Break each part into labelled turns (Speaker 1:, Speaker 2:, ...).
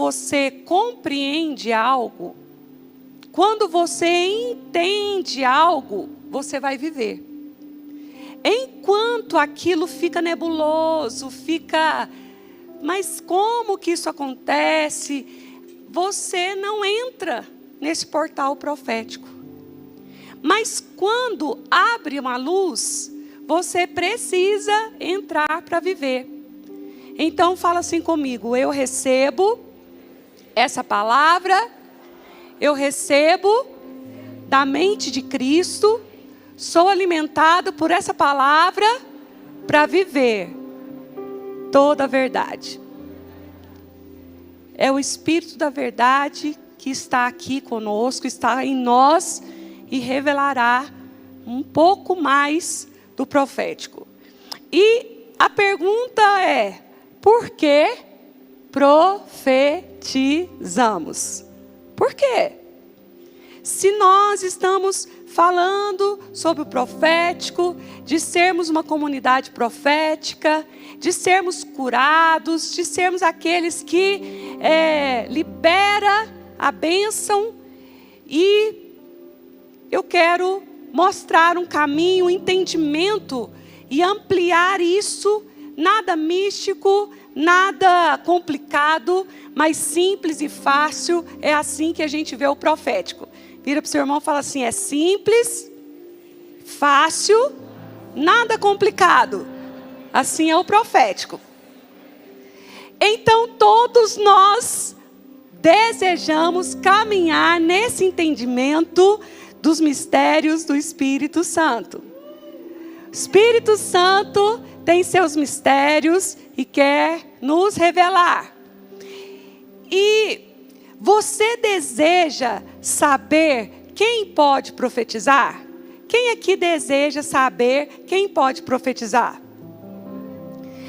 Speaker 1: você compreende algo, quando você entende algo, você vai viver. Enquanto aquilo fica nebuloso, mas como que isso acontece? Você não entra nesse portal profético. Mas quando abre uma luz, você precisa entrar para viver. Então fala assim comigo: eu recebo essa palavra, eu recebo da mente de Cristo, sou alimentado por essa palavra para viver toda a verdade. É o Espírito da verdade que está aqui conosco, está em nós e revelará um pouco mais do profético. E a pergunta é: por que profetizamos? Por quê? Se nós estamos falando sobre o profético, de sermos uma comunidade profética, de sermos curados, de sermos aqueles que libera a bênção, e eu quero mostrar um caminho, um entendimento e ampliar isso, nada místico, nada complicado, mas simples e fácil. É assim que a gente vê o profético. Vira para o seu irmão e fala assim: é simples, fácil, nada complicado. Assim é o profético. Então todos nós desejamos caminhar nesse entendimento dos mistérios do Espírito Santo. O Espírito Santo tem seus mistérios e quer nos revelar. E você deseja saber quem pode profetizar? Quem aqui deseja saber quem pode profetizar?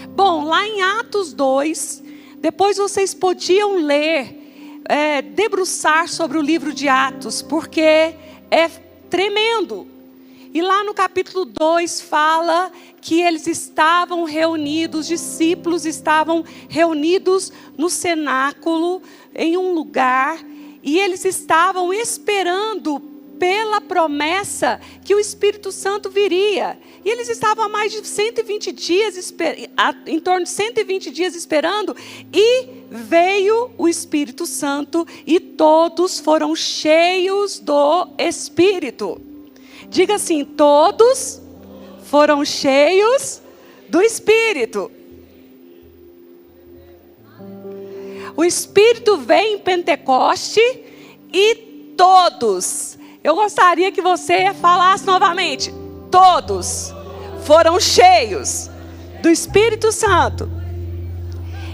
Speaker 1: Bom, lá em Atos 2, depois vocês podiam ler, debruçar sobre o livro de Atos, porque é tremendo. E lá no capítulo 2 fala que eles estavam reunidos, os discípulos estavam reunidos no cenáculo, em um lugar, e eles estavam esperando pela promessa que o Espírito Santo viria. E eles estavam há mais de 120 dias, em torno de 120 dias esperando, e veio o Espírito Santo e todos foram cheios do Espírito. Diga assim: todos foram cheios do Espírito. O Espírito vem em Pentecoste e todos. Eu gostaria que você falasse novamente: todos foram cheios do Espírito Santo.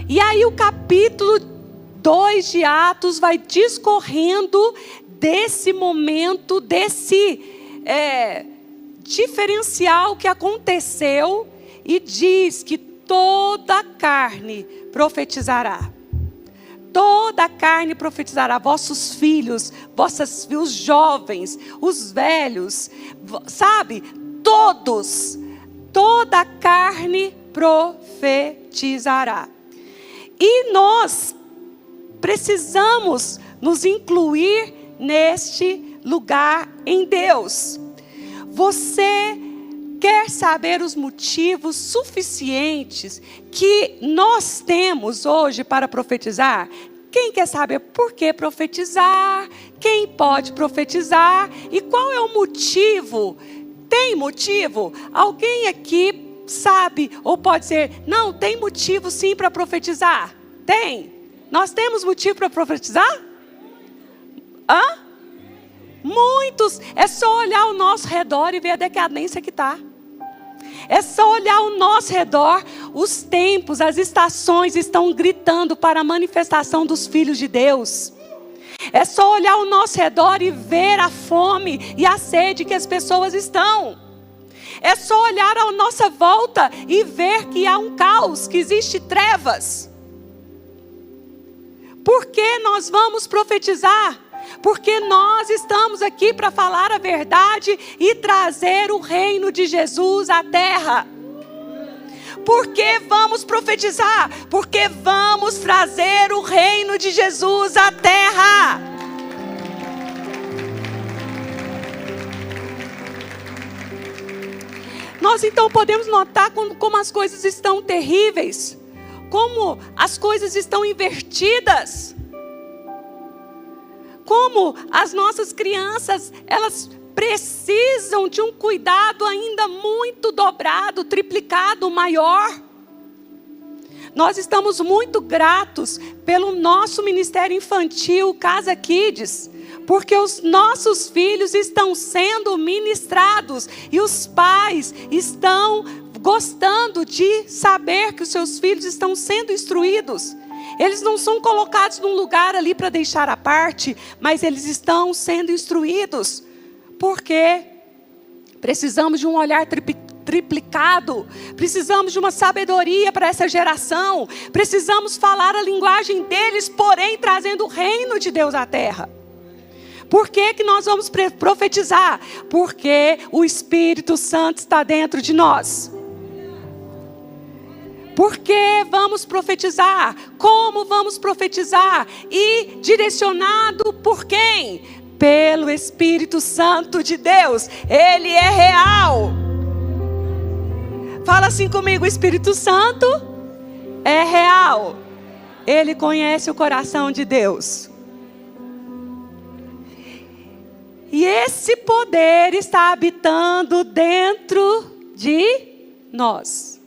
Speaker 1: E aí o capítulo 2 de Atos vai discorrendo desse momento, desse diferencial que aconteceu, e diz que toda a carne profetizará. Toda a carne profetizará, vossos filhos, os jovens, os velhos, sabe? Todos, toda a carne profetizará. E nós precisamos nos incluir neste lugar em Deus. Você quer saber os motivos suficientes que nós temos hoje para profetizar? Quem quer saber por que profetizar? Quem pode profetizar? E qual é o motivo? Tem motivo? Alguém aqui sabe ou pode dizer: não, tem motivo sim para profetizar? Tem? Nós temos motivo para profetizar? Muitos. É só olhar ao nosso redor e ver a decadência que está. É só olhar ao nosso redor, os tempos, as estações estão gritando para a manifestação dos filhos de Deus. É só olhar ao nosso redor e ver a fome e a sede que as pessoas estão. É só olhar à nossa volta e ver que há um caos, que existe trevas. Por que nós vamos profetizar? Porque nós estamos aqui para falar a verdade e trazer o reino de Jesus à terra. Por que vamos profetizar? Porque vamos trazer o reino de Jesus à terra. Nós então podemos notar como as coisas estão terríveis, como as coisas estão invertidas, como as nossas crianças, elas precisam de um cuidado ainda muito dobrado, triplicado, maior. Nós estamos muito gratos pelo nosso ministério infantil, Casa Kids, porque os nossos filhos estão sendo ministrados e os pais estão gostando de saber que os seus filhos estão sendo instruídos. Eles não são colocados num lugar ali para deixar à parte, mas eles estão sendo instruídos. Porque precisamos de um olhar triplicado, precisamos de uma sabedoria para essa geração, precisamos falar a linguagem deles, porém trazendo o reino de Deus à terra. Por que nós vamos profetizar? Porque o Espírito Santo está dentro de nós. Por que vamos profetizar? Como vamos profetizar? E direcionado por quem? Pelo Espírito Santo de Deus. Ele é real. Fala assim comigo: o Espírito Santo é real. Ele conhece o coração de Deus. E esse poder está habitando dentro de nós.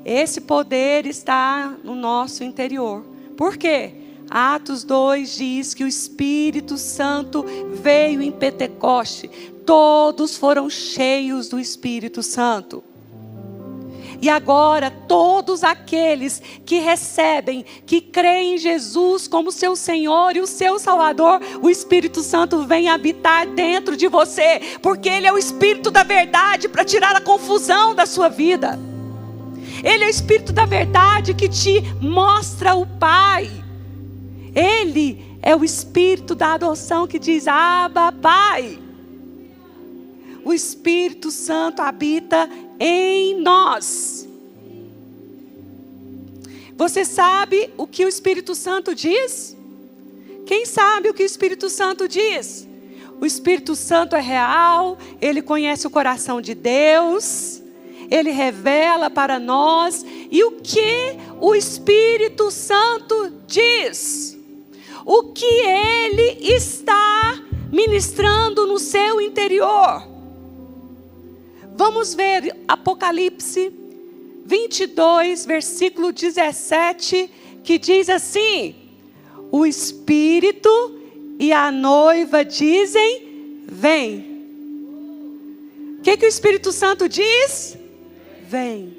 Speaker 1: Esse poder está no nosso interior. Por quê? Atos 2 diz que o Espírito Santo veio em Pentecoste. Todos foram cheios do Espírito Santo. E agora, todos aqueles que recebem, que creem em Jesus como seu Senhor e o seu Salvador, o Espírito Santo vem habitar dentro de você, porque Ele é o Espírito da verdade para tirar a confusão da sua vida. Ele é o Espírito da verdade que te mostra o Pai. Ele é o Espírito da adoção que diz: Abba, Pai. O Espírito Santo habita em nós. Você sabe o que o Espírito Santo diz? Quem sabe o que o Espírito Santo diz? O Espírito Santo é real, ele conhece o coração de Deus, ele revela para nós. E o que o Espírito Santo diz? O que ele está ministrando no seu interior? Vamos ver Apocalipse 22, versículo 17, que diz assim: o Espírito e a noiva dizem: vem. O que o Espírito Santo diz? Vem.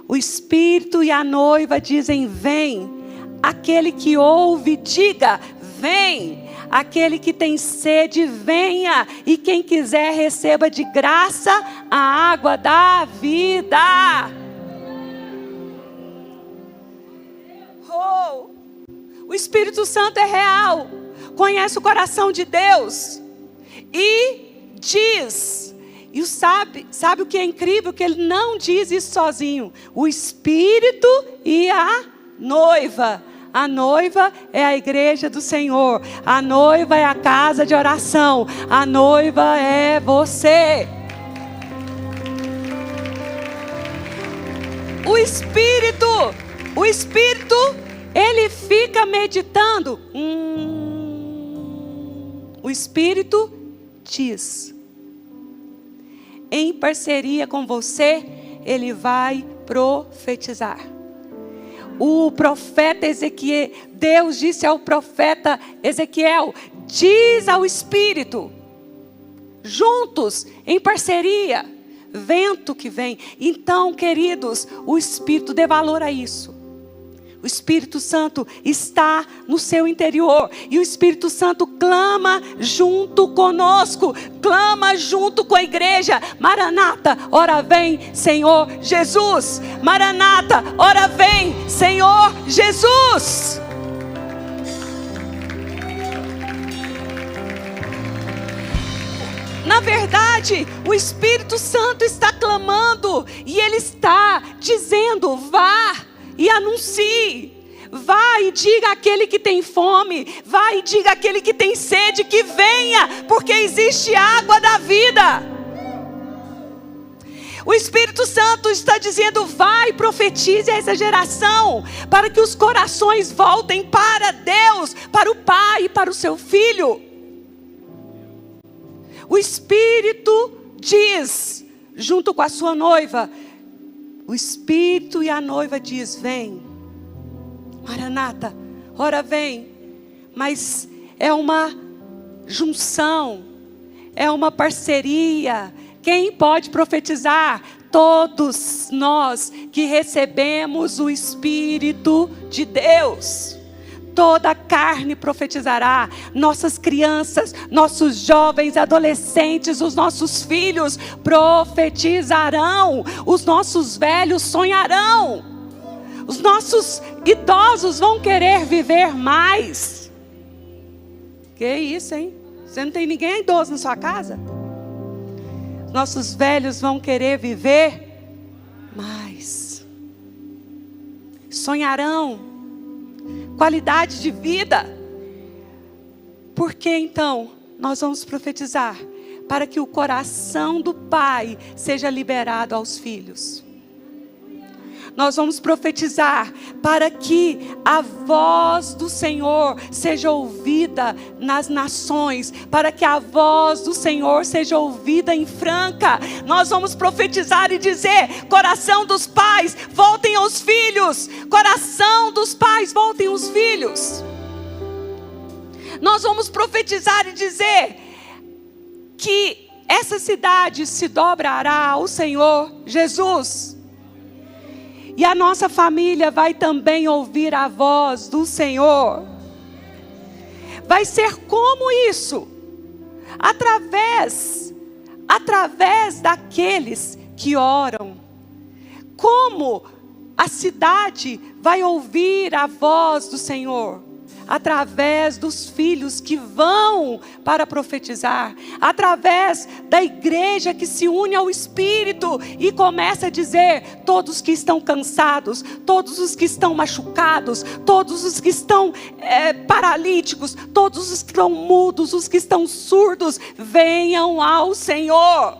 Speaker 1: O Espírito e a noiva dizem: vem. Aquele que ouve, diga: vem. Aquele que tem sede, venha. E quem quiser, receba de graça a água da vida. Oh, o Espírito Santo é real, conhece o coração de Deus e diz. E sabe o que é incrível? Que ele não diz isso sozinho. O Espírito e a noiva. A noiva é a igreja do Senhor. A noiva é a casa de oração. A noiva é você. O Espírito, ele fica meditando. O Espírito diz. Em parceria com você, ele vai profetizar. O profeta Ezequiel, Deus disse ao profeta Ezequiel: diz ao Espírito, juntos, em parceria, vento que vem. Então, queridos, o Espírito, dê valor a isso. O Espírito Santo está no seu interior. E o Espírito Santo clama junto conosco. Clama junto com a igreja. Maranata, ora vem, Senhor Jesus. Maranata, ora vem, Senhor Jesus. Na verdade, o Espírito Santo está clamando. E Ele está dizendo: vá e anuncie. Vá e diga àquele que tem fome, vá e diga àquele que tem sede que venha, porque existe água da vida. O Espírito Santo está dizendo: vai e profetize a essa geração, para que os corações voltem para Deus, para o Pai e para o seu Filho. O Espírito diz, junto com a sua noiva, o Espírito e a noiva diz: vem. Maranata, ora vem. Mas é uma junção, é uma parceria. Quem pode profetizar? Todos nós que recebemos o Espírito de Deus. Toda a carne profetizará. Nossas crianças, nossos jovens, adolescentes, os nossos filhos profetizarão. Os nossos velhos sonharão. Os nossos idosos vão querer viver mais. Que isso, hein? Você não tem ninguém idoso na sua casa? Nossos velhos vão querer viver mais. Sonharão. Qualidade de vida. Por que então nós vamos profetizar? Para que o coração do Pai seja liberado aos filhos. Nós vamos profetizar para que a voz do Senhor seja ouvida nas nações, para que a voz do Senhor seja ouvida em Franca. Nós vamos profetizar e dizer: coração dos pais, voltem aos filhos. Coração dos pais, voltem aos filhos. Nós vamos profetizar e dizer que essa cidade se dobrará ao Senhor Jesus. E a nossa família vai também ouvir a voz do Senhor. Vai ser como isso? Através daqueles que oram. Como a cidade vai ouvir a voz do Senhor? Através dos filhos que vão para profetizar, através da igreja que se une ao Espírito e começa a dizer: todos que estão cansados, todos os que estão machucados, todos os que estão paralíticos, todos os que estão mudos, os que estão surdos, venham ao Senhor.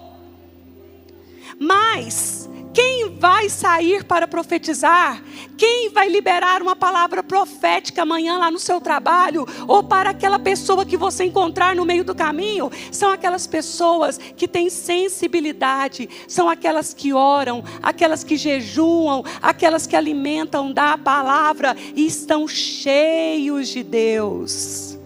Speaker 1: Mas quem vai sair para profetizar? Quem vai liberar uma palavra profética amanhã lá no seu trabalho? Ou para aquela pessoa que você encontrar no meio do caminho? São aquelas pessoas que têm sensibilidade. São aquelas que oram, aquelas que jejuam, aquelas que alimentam da palavra e estão cheios de Deus.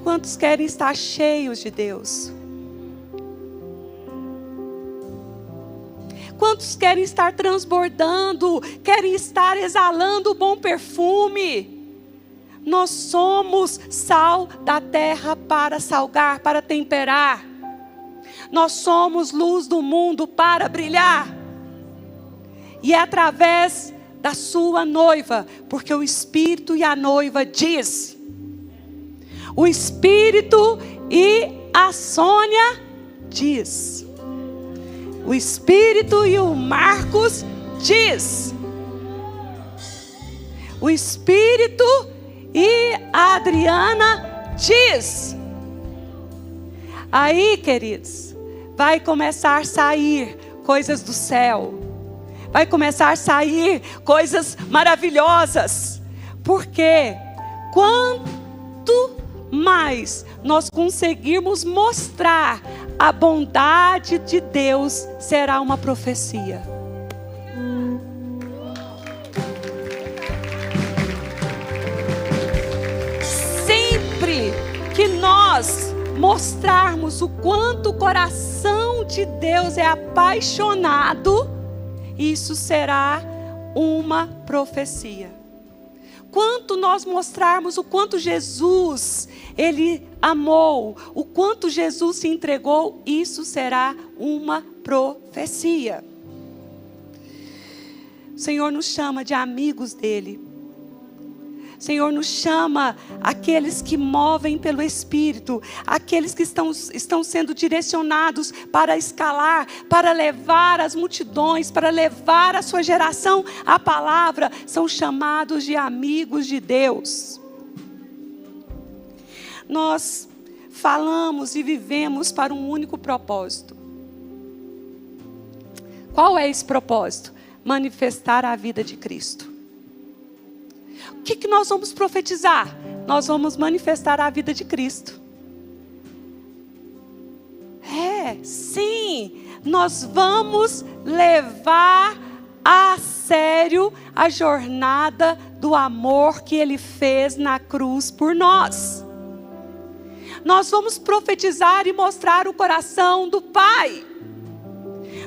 Speaker 1: Quantos querem estar cheios de Deus? Quantos querem estar transbordando, querem estar exalando o bom perfume? Nós somos sal da terra para salgar, para temperar. Nós somos luz do mundo para brilhar. E é através da sua noiva, porque o Espírito e a noiva diz. O Espírito e a Sônia diz. O Espírito e o Marcos diz. O Espírito e a Adriana diz. Aí, queridos, vai começar a sair coisas do céu. Vai começar a sair coisas maravilhosas. Porque quanto mais nós conseguirmos mostrar a bondade de Deus, será uma profecia. Sempre que nós mostrarmos o quanto o coração de Deus é apaixonado, isso será uma profecia. Quanto nós mostrarmos o quanto Jesus, Ele amou, o quanto Jesus se entregou, isso será uma profecia. O Senhor nos chama de amigos dEle. Senhor, nos chama aqueles que movem pelo Espírito, aqueles que estão sendo direcionados para escalar, para levar as multidões, para levar a sua geração a palavra, são chamados de amigos de Deus. Nós falamos e vivemos para um único propósito. Qual é esse propósito? Manifestar a vida de Cristo. O que nós vamos profetizar? Nós vamos manifestar a vida de Cristo. Sim, nós vamos levar a sério a jornada do amor que Ele fez na cruz por nós. Nós vamos profetizar e mostrar o coração do Pai.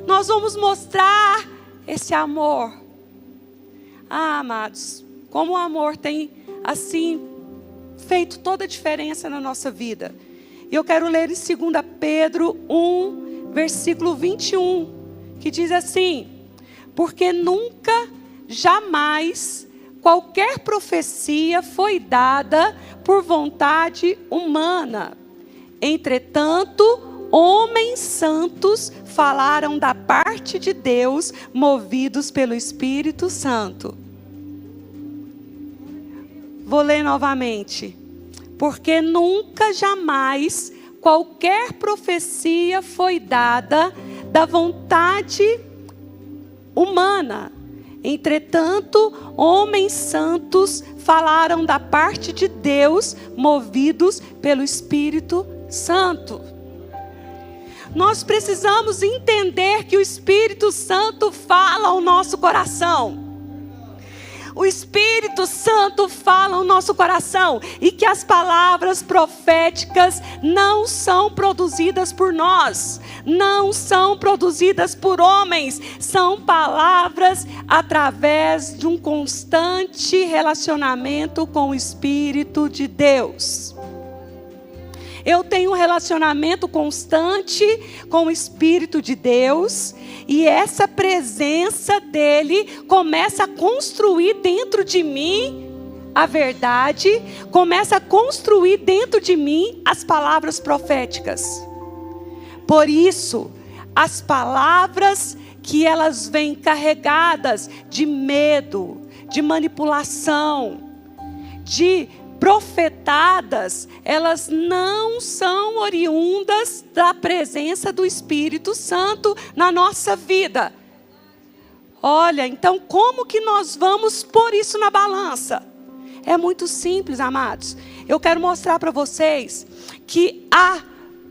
Speaker 1: Nós vamos mostrar esse amor. Amados, como o amor tem, assim, feito toda a diferença na nossa vida. E eu quero ler em 2 Pedro 1, versículo 21, que diz assim: porque nunca, jamais, qualquer profecia foi dada por vontade humana. Entretanto, homens santos falaram da parte de Deus, movidos pelo Espírito Santo. Vou ler novamente. Porque nunca, jamais, qualquer profecia foi dada da vontade humana. Entretanto, homens santos falaram da parte de Deus, movidos pelo Espírito Santo. Nós precisamos entender que o Espírito Santo fala ao nosso coração. O Espírito Santo fala ao nosso coração. E que as palavras proféticas não são produzidas por nós. Não são produzidas por homens. São palavras através de um constante relacionamento com o Espírito de Deus. Eu tenho um relacionamento constante com o Espírito de Deus. E essa presença dele começa a construir dentro de mim a verdade. Começa a construir dentro de mim as palavras proféticas. Por isso, as palavras que elas vêm carregadas de medo, de manipulação, de profetadas, elas não são oriundas da presença do Espírito Santo na nossa vida. Olha, então como que nós vamos pôr isso na balança? É muito simples, amados. Eu quero mostrar para vocês que a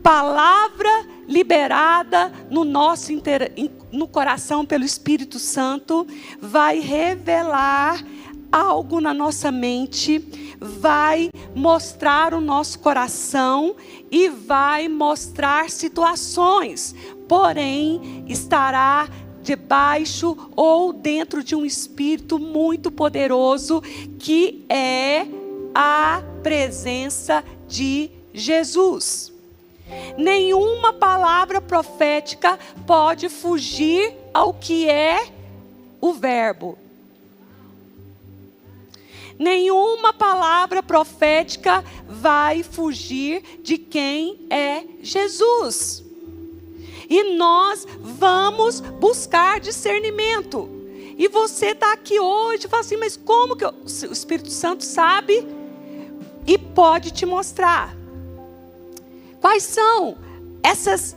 Speaker 1: palavra liberada no coração pelo Espírito Santo vai revelar algo na nossa mente, vai mostrar o nosso coração e vai mostrar situações, porém estará debaixo ou dentro de um espírito muito poderoso, que é a presença de Jesus. Nenhuma palavra profética pode fugir ao que é o verbo. Nenhuma palavra profética vai fugir de quem é Jesus. E nós vamos buscar discernimento. E você está aqui hoje e fala assim, mas como que o Espírito Santo sabe e pode te mostrar? Quais são essas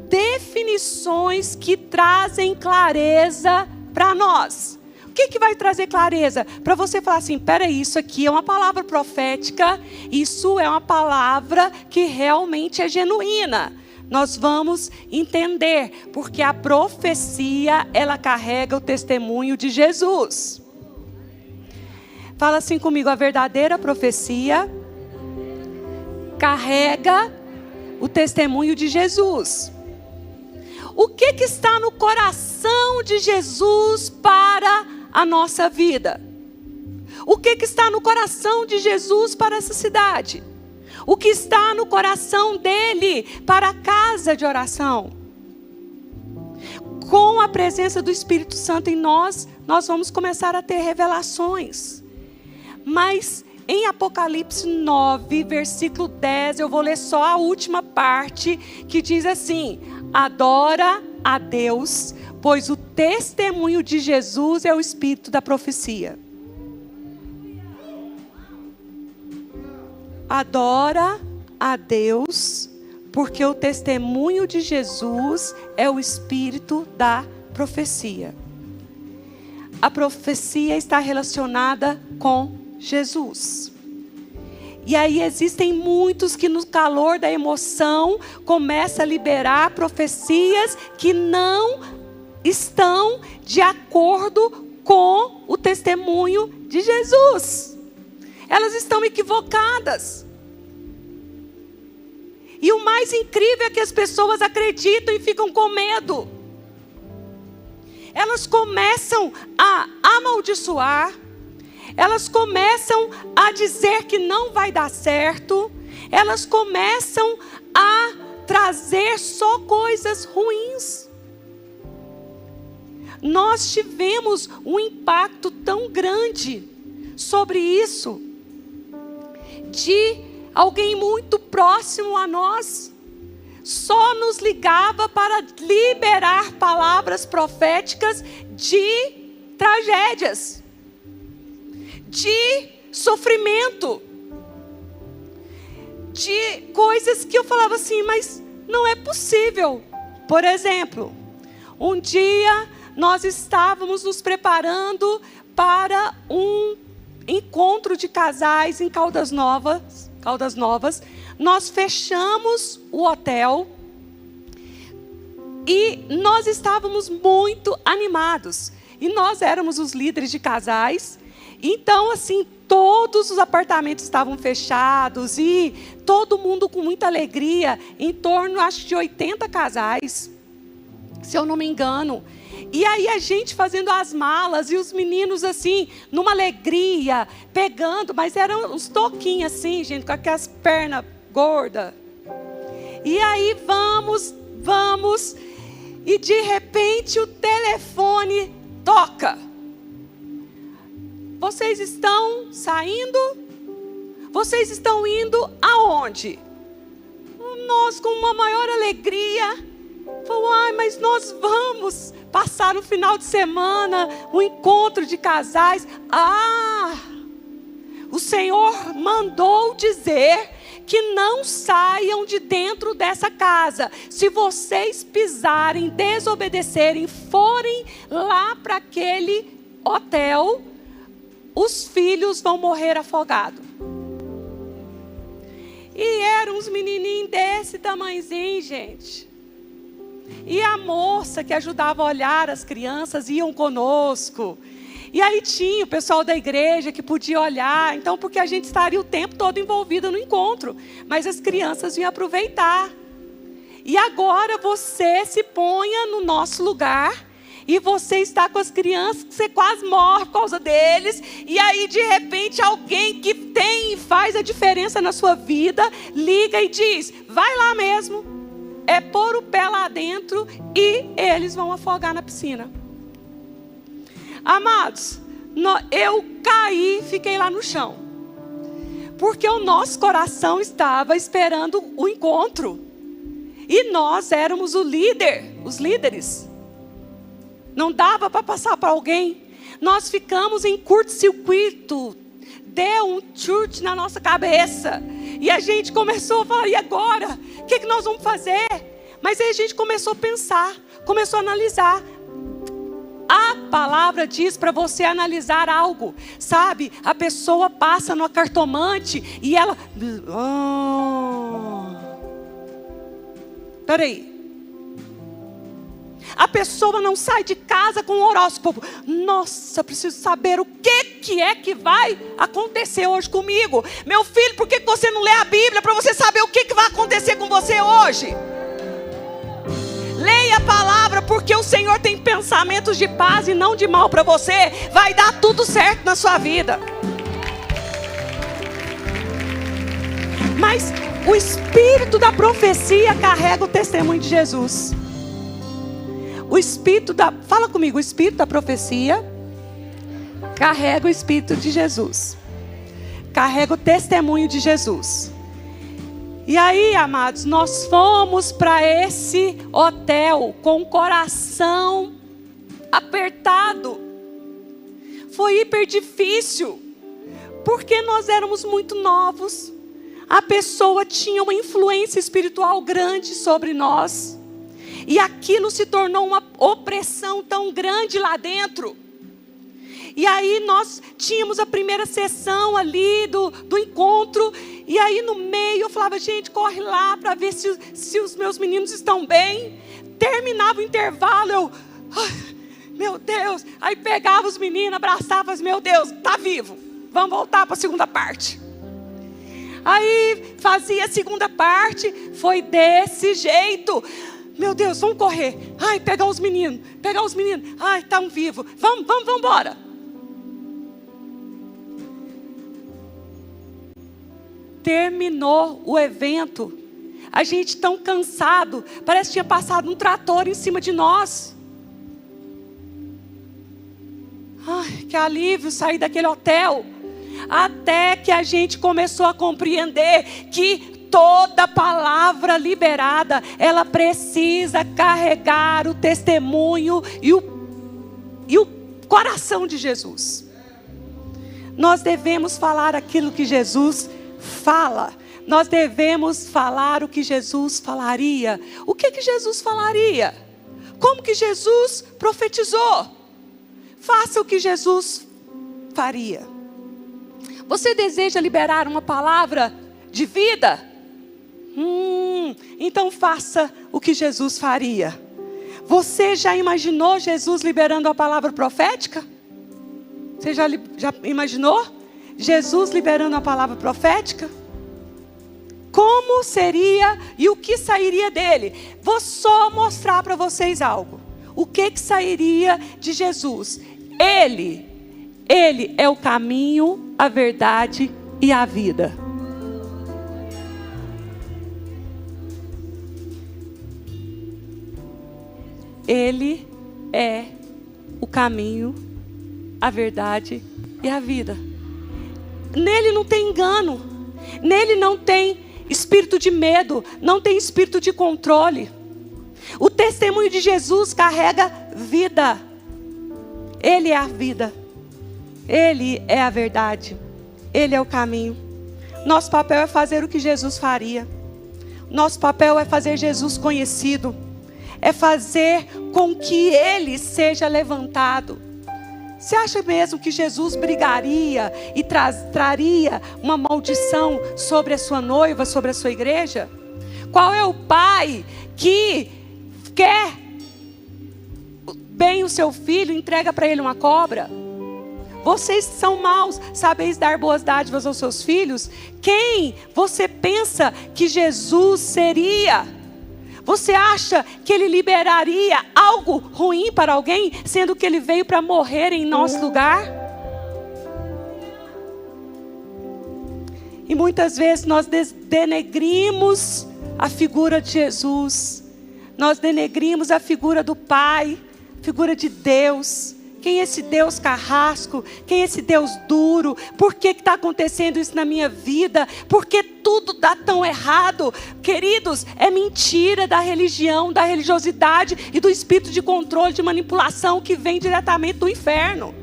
Speaker 1: definições que trazem clareza para nós? O que vai trazer clareza? Para você falar assim, peraí, isso aqui é uma palavra profética, isso é uma palavra que realmente é genuína. Nós vamos entender, porque a profecia, ela carrega o testemunho de Jesus. Fala assim comigo, a verdadeira profecia carrega o testemunho de Jesus. O que está no coração de Jesus para a nossa vida? O que está no coração de Jesus para essa cidade? O que está no coração dele para a casa de oração? Com a presença do Espírito Santo em nós, nós vamos começar a ter revelações. Mas em Apocalipse 9, versículo 10, eu vou ler só a última parte, que diz assim: adora a Deus, pois o testemunho de Jesus é o espírito da profecia. Adora a Deus, porque o testemunho de Jesus é o espírito da profecia. A profecia está relacionada com Jesus. E aí existem muitos que no calor da emoção começam a liberar profecias que não estão de acordo com o testemunho de Jesus. Elas estão equivocadas. E o mais incrível é que as pessoas acreditam e ficam com medo. Elas começam a amaldiçoar. Elas começam a dizer que não vai dar certo. Elas começam a trazer só coisas ruins. Nós tivemos um impacto tão grande sobre isso, de alguém muito próximo a nós, só nos ligava para liberar palavras proféticas de tragédias, de sofrimento, de coisas que eu falava assim, mas não é possível. Por exemplo, um dia nós estávamos nos preparando para um encontro de casais em Caldas Novas. Nós fechamos o hotel e nós estávamos muito animados. E nós éramos os líderes de casais. Então, assim, todos os apartamentos estavam fechados e todo mundo com muita alegria, em torno, acho, de 80 casais, se eu não me engano. E aí a gente fazendo as malas e os meninos assim, numa alegria, pegando, mas eram uns toquinhos assim, gente, com aquelas pernas gordas. E aí vamos, e de repente o telefone toca. Vocês estão saindo? Vocês estão indo aonde? Nós com uma maior alegria, falamos, mas nós vamos passar no final de semana, um encontro de casais. O Senhor mandou dizer que não saiam de dentro dessa casa. Se vocês pisarem, desobedecerem, forem lá para aquele hotel, os filhos vão morrer afogados. E eram uns menininhos desse tamanhozinho, gente. E a moça que ajudava a olhar as crianças iam conosco. E aí tinha o pessoal da igreja que podia olhar. Então, porque a gente estaria o tempo todo envolvido no encontro. Mas as crianças iam aproveitar. E agora você se ponha no nosso lugar. E você está com as crianças que você quase morre por causa deles. E aí, de repente, alguém que tem e faz a diferença na sua vida, liga e diz, vai lá mesmo. É pôr o pé lá dentro e eles vão afogar na piscina. Amados, eu caí, fiquei lá no chão. Porque o nosso coração estava esperando o encontro. E nós éramos os líderes. Não dava para passar para alguém. Nós ficamos em curto-circuito. Deu um chute na nossa cabeça. E a gente começou a falar, e agora? O que nós vamos fazer? Mas aí a gente começou a pensar, começou a analisar. A palavra diz para você analisar algo. Sabe, a pessoa passa no cartomante e ela... Peraí. A pessoa não sai de casa com um horóscopo. Nossa, preciso saber o que é que vai acontecer hoje comigo. Meu filho, por que você não lê a Bíblia para você saber o que vai acontecer com você hoje? Leia a palavra, porque o Senhor tem pensamentos de paz e não de mal para você. Vai dar tudo certo na sua vida. Mas o espírito da profecia carrega o testemunho de Jesus. Fala comigo, o espírito da profecia carrega o espírito de Jesus. carrega o testemunho de Jesus. E aí, amados, nós fomos para esse hotel com o coração apertado. Foi hiper difícil, porque nós éramos muito novos. A pessoa tinha uma influência espiritual grande sobre nós. E aquilo se tornou uma opressão tão grande lá dentro. E aí nós tínhamos a primeira sessão ali do encontro. E aí no meio eu falava, gente, corre lá para ver se os meus meninos estão bem. Terminava o intervalo, eu... meu Deus. Aí pegava os meninos, abraçava, meu Deus, tá vivo. Vamos voltar para a segunda parte. Aí fazia a segunda parte, foi desse jeito. Meu Deus, vamos correr. Ai, pegar os meninos. Ai, estão vivos. Vamos embora. Terminou o evento. A gente tão cansado. Parece que tinha passado um trator em cima de nós. Ai, que alívio sair daquele hotel. Até que a gente começou a compreender que toda palavra liberada, ela precisa carregar o testemunho e o coração de Jesus. Nós devemos falar aquilo que Jesus fala. Nós devemos falar o que Jesus falaria. O que Jesus falaria? Como que Jesus profetizou? Faça o que Jesus faria. Você deseja liberar uma palavra de vida? Então faça o que Jesus faria. Você já imaginou Jesus liberando a palavra profética? Você já imaginou? Jesus liberando a palavra profética? Como seria e o que sairia dele? Vou só mostrar para vocês algo. O que sairia de Jesus? Ele é o caminho, a verdade e a vida. Ele é o caminho, a verdade e a vida. Nele não tem engano. Nele não tem espírito de medo. Não tem espírito de controle. O testemunho de Jesus carrega vida. Ele é a vida. Ele é a verdade. Ele é o caminho. Nosso papel é fazer o que Jesus faria. Nosso papel é fazer Jesus conhecido. É fazer com que Ele seja levantado. Você acha mesmo que Jesus brigaria e traria uma maldição sobre a sua noiva, sobre a sua igreja? Qual é o pai que quer bem o seu filho e entrega para ele uma cobra? Vocês são maus, sabeis dar boas dádivas aos seus filhos? Quem você pensa que Jesus seria? Você acha que Ele liberaria algo ruim para alguém, sendo que Ele veio para morrer em nosso lugar? E muitas vezes nós denegrimos a figura de Jesus. Nós denegrimos a figura do Pai, figura de Deus. Quem é esse Deus carrasco? Quem é esse Deus duro? Por que está acontecendo isso na minha vida? Por que tudo dá tão errado? Queridos, é mentira da religião, da religiosidade e do espírito de controle, de manipulação que vem diretamente do inferno.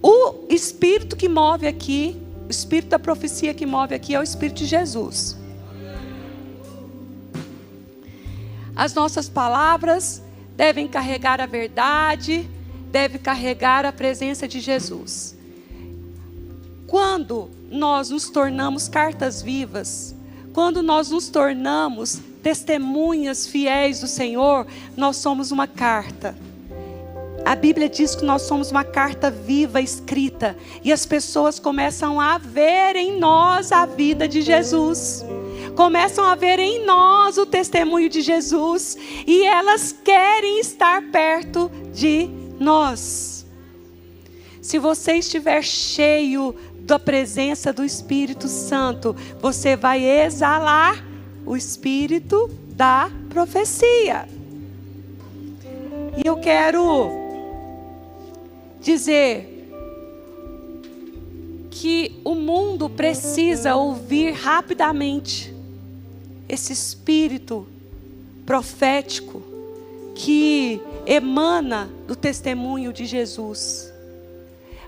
Speaker 1: O espírito que move aqui, o espírito da profecia que move aqui é o espírito de Jesus. As nossas palavras devem carregar a verdade, devem carregar a presença de Jesus. Quando nós nos tornamos cartas vivas, quando nós nos tornamos testemunhas fiéis do Senhor, nós somos uma carta. A Bíblia diz que nós somos uma carta viva escrita, e as pessoas começam a ver em nós a vida de Jesus. Começam a ver em nós o testemunho de Jesus. E elas querem estar perto de nós. Se você estiver cheio da presença do Espírito Santo, você vai exalar o espírito da profecia. E eu quero dizer que o mundo precisa ouvir rapidamente esse espírito profético que emana do testemunho de Jesus.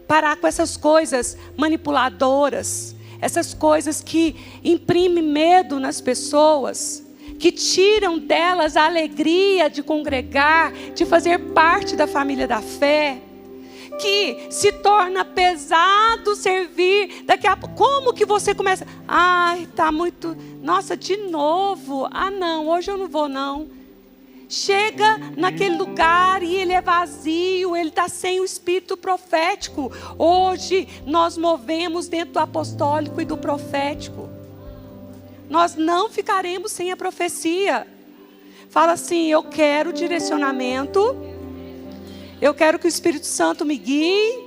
Speaker 1: Parar com essas coisas manipuladoras, essas coisas que imprimem medo nas pessoas, que tiram delas a alegria de congregar, de fazer parte da família da fé, que se torna pesado servir. Daqui a pouco, como que você começa? Ai, tá muito, nossa, de novo. Ah, não, hoje eu não vou não. Chega naquele lugar e ele é vazio, ele está sem o espírito profético. Hoje nós movemos dentro do apostólico e do profético. Nós não ficaremos sem a profecia. Fala assim: eu quero direcionamento, eu quero que o Espírito Santo me guie,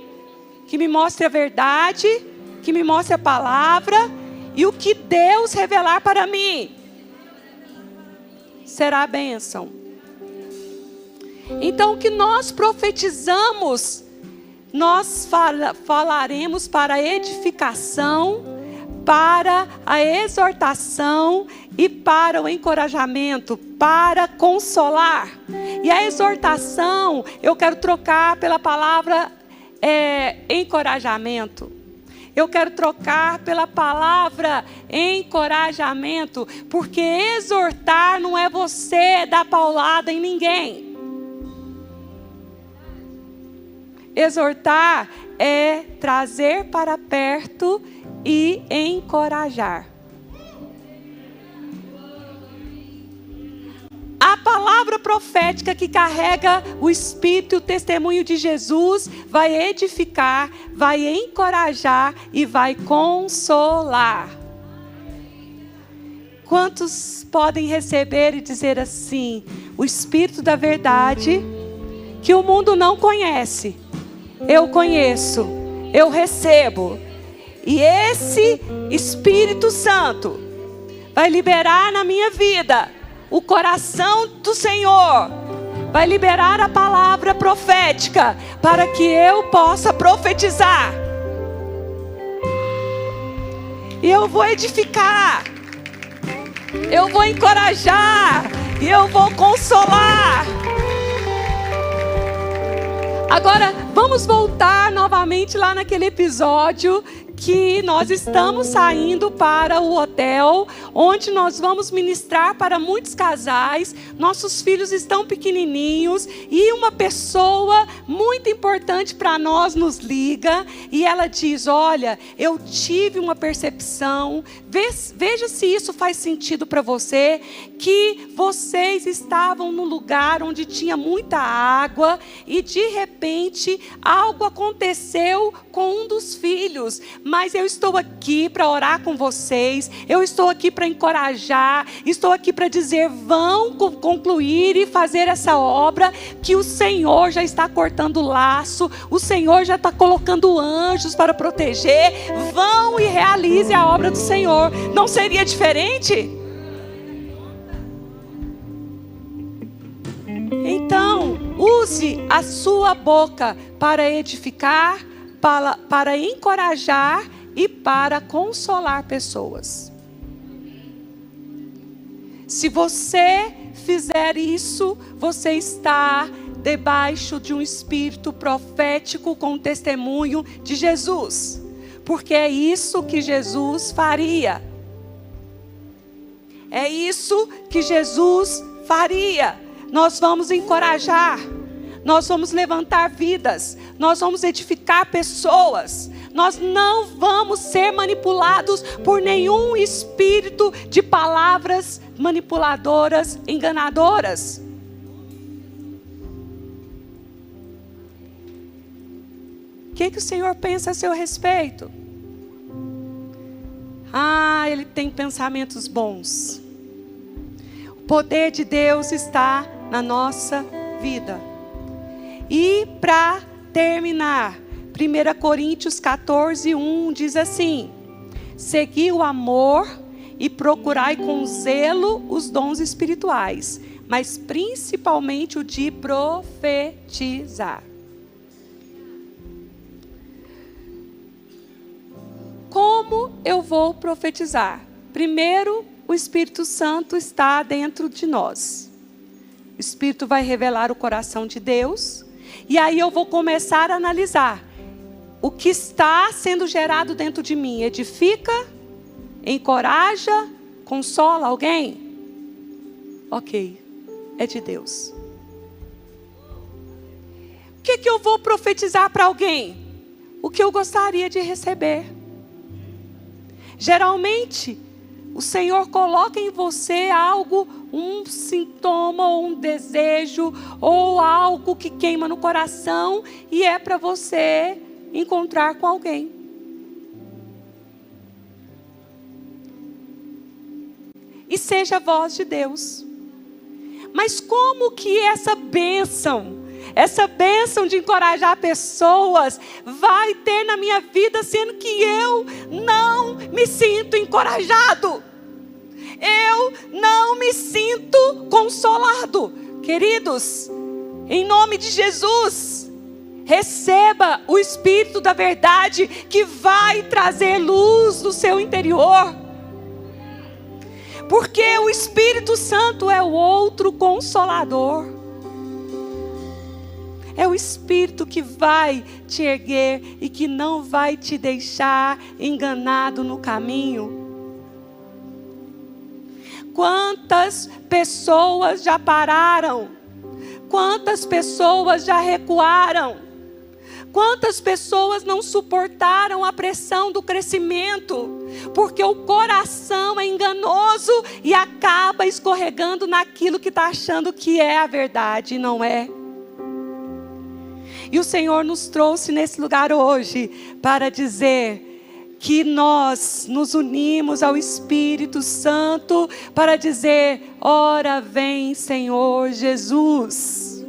Speaker 1: que me mostre a verdade, que me mostre a palavra, e o que Deus revelar para mim será a bênção. Então, o que nós profetizamos, nós falaremos para a edificação, para a exortação e para o encorajamento, para consolar. E a exortação, eu quero trocar pela palavra encorajamento. Eu quero trocar pela palavra encorajamento, porque exortar não é você dar paulada em ninguém. Exortar é trazer para perto e encorajar. A palavra profética que carrega o Espírito e o testemunho de Jesus vai edificar, vai encorajar e vai consolar. Quantos podem receber e dizer assim: o Espírito da verdade, que o mundo não conhece, eu conheço, eu recebo. E esse Espírito Santo vai liberar na minha vida o coração do Senhor, vai liberar a palavra profética para que eu possa profetizar. E eu vou edificar, eu vou encorajar, e eu vou consolar. Agora, vamos voltar novamente lá naquele episódio que nós estamos saindo para o hotel, onde nós vamos ministrar para muitos casais. Nossos filhos estão pequenininhos e uma pessoa muito importante para nós nos liga e ela diz: olha, eu tive uma percepção, veja se isso faz sentido para você, que vocês estavam no lugar onde tinha muita água e de repente algo aconteceu com um dos filhos. Mas eu estou aqui para orar com vocês, eu estou aqui para encorajar, estou aqui para dizer: vão concluir e fazer essa obra, que o Senhor já está cortando o laço, o Senhor já está colocando anjos para proteger. Vão e realize a obra do Senhor. Não seria diferente? Então, use a sua boca para edificar, para encorajar e para consolar pessoas. Se você fizer isso, você está debaixo de um espírito profético com testemunho de Jesus, porque é isso que Jesus faria. É isso que Jesus faria. Nós vamos encorajar, nós vamos levantar vidas, nós vamos edificar pessoas. Nós não vamos ser manipulados por nenhum espírito de palavras manipuladoras, enganadoras. O que o Senhor pensa a seu respeito? Ah, Ele tem pensamentos bons. O poder de Deus está na nossa vida. E para terminar, 1 Coríntios 14:1 diz assim: segui o amor e procurai com zelo os dons espirituais, mas principalmente o de profetizar. como eu vou profetizar? Primeiro, o Espírito Santo está dentro de nós. O Espírito vai revelar o coração de Deus. E aí eu vou começar a analisar. O que está sendo gerado dentro de mim? Edifica? Encoraja? Consola alguém? Ok, é de Deus. O que eu vou profetizar para alguém? O que eu gostaria de receber. Geralmente, o Senhor coloca em você algo, um sintoma ou um desejo, ou algo que queima no coração, e é para você encontrar com alguém. E seja a voz de Deus. Mas como que essa bênção de encorajar pessoas vai ter na minha vida, sendo que eu não me sinto encorajado? Eu não me sinto consolado. Queridos, em nome de Jesus, receba o Espírito da verdade que vai trazer luz no seu interior. Porque o Espírito Santo é o outro consolador. É o Espírito que vai te erguer e que não vai te deixar enganado no caminho. Quantas pessoas já pararam? Quantas pessoas já recuaram? Quantas pessoas não suportaram a pressão do crescimento? Porque o coração é enganoso e acaba escorregando naquilo que está achando que é a verdade e não é. E o Senhor nos trouxe nesse lugar hoje para dizer que nós nos unimos ao Espírito Santo para dizer: ora vem, Senhor Jesus.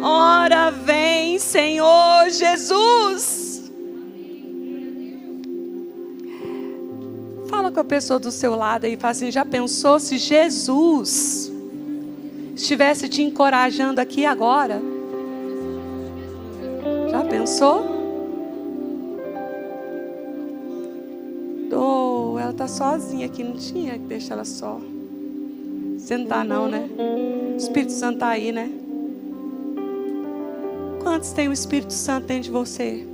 Speaker 1: Ora vem, Senhor Jesus. Fala com a pessoa do seu lado aí e fala assim: já pensou se Jesus estivesse te encorajando aqui agora? Já pensou? Oh, ela está sozinha aqui, não tinha que deixar ela só. Você não está não, né? O Espírito Santo está aí, né? Quantos tem o Espírito Santo dentro de você?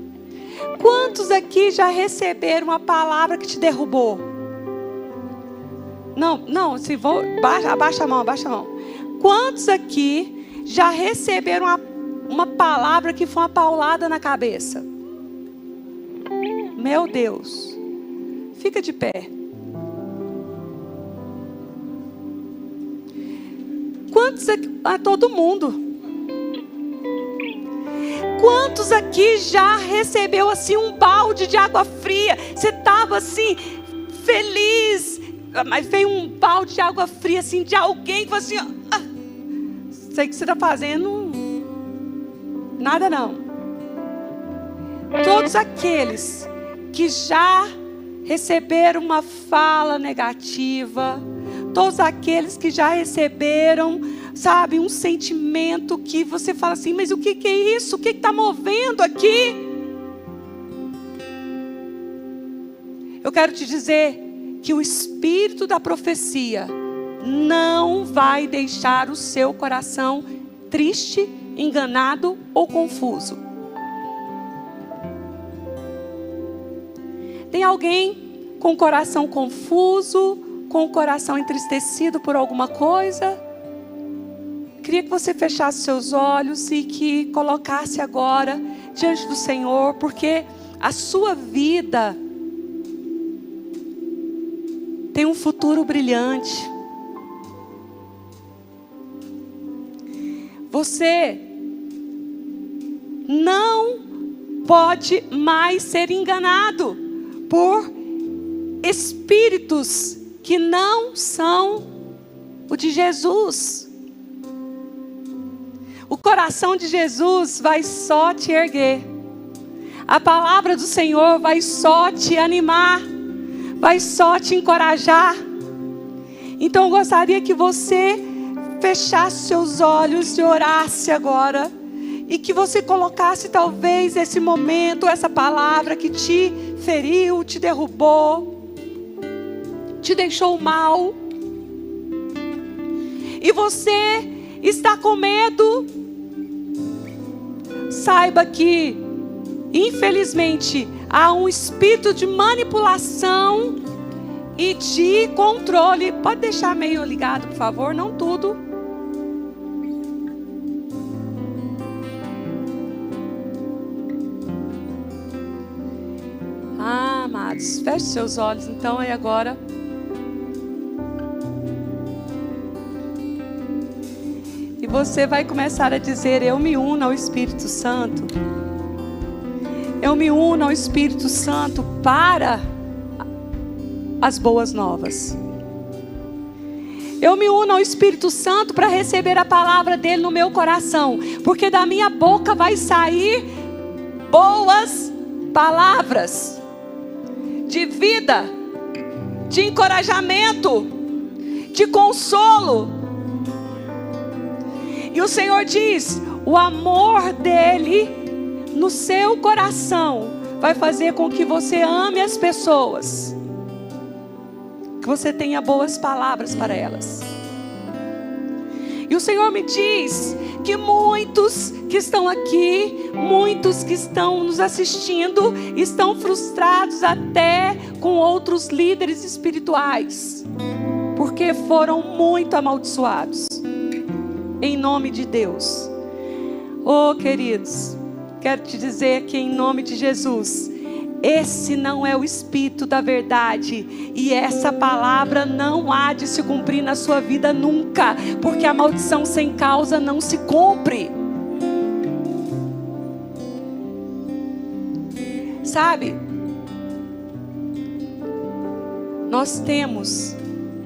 Speaker 1: Quantos aqui já receberam uma palavra que te derrubou? Não, se vou, abaixa a mão. Quantos aqui já receberam uma palavra que foi uma paulada na cabeça? Meu Deus. Fica de pé. Quantos aqui? Todo mundo. Quantos aqui já recebeu assim um balde de água fria? Você estava assim, feliz, mas veio um balde de água fria assim, de alguém que falou assim: sei que você está fazendo nada não. Todos aqueles que já receberam uma fala negativa, todos aqueles que já receberam, sabe, um sentimento que você fala assim: mas o que é isso? O que está movendo aqui? Eu quero te dizer que o Espírito da profecia não vai deixar o seu coração triste, enganado ou confuso. Tem alguém com o coração confuso, com o coração entristecido por alguma coisa? Queria que você fechasse seus olhos e que colocasse agora diante do Senhor, porque a sua vida tem um futuro brilhante. Você não pode mais ser enganado por espíritos que não são o de Jesus. O coração de Jesus vai só te erguer. A palavra do Senhor vai só te animar, vai só te encorajar. Então eu gostaria que você fechasse seus olhos e orasse agora. e que você colocasse talvez esse momento, essa palavra que te feriu, te derrubou, te deixou mal, e você está com medo, saiba que, infelizmente, há um espírito de manipulação e de controle. Pode deixar meio ligado, por favor, não tudo. Ah, amados, feche seus olhos então e agora. E você vai começar a dizer: eu me uno ao Espírito Santo. Eu me uno ao Espírito Santo para as boas novas. Eu me uno ao Espírito Santo para receber a palavra dele no meu coração, porque da minha boca vai sair boas palavras de vida, de encorajamento, de consolo. E o Senhor diz: o amor dele no seu coração vai fazer com que você ame as pessoas, que você tenha boas palavras para elas. E o Senhor me diz que muitos que estão aqui, muitos que estão nos assistindo, estão frustrados até com outros líderes espirituais, porque foram muito amaldiçoados. Em nome de Deus. Oh, queridos, quero te dizer que em nome de Jesus, esse não é o Espírito da verdade, e essa palavra não há de se cumprir na sua vida nunca, porque a maldição sem causa não se cumpre. Sabe, nós temos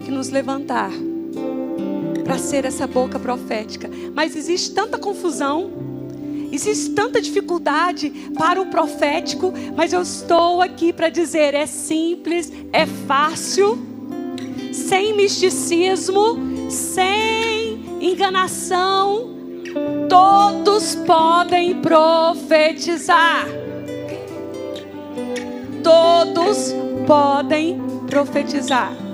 Speaker 1: que nos levantar para ser essa boca profética, mas existe tanta confusão, existe tanta dificuldade para o profético, mas eu estou aqui para dizer: é simples, é fácil, sem misticismo, sem enganação, todos podem profetizar. Todos podem profetizar.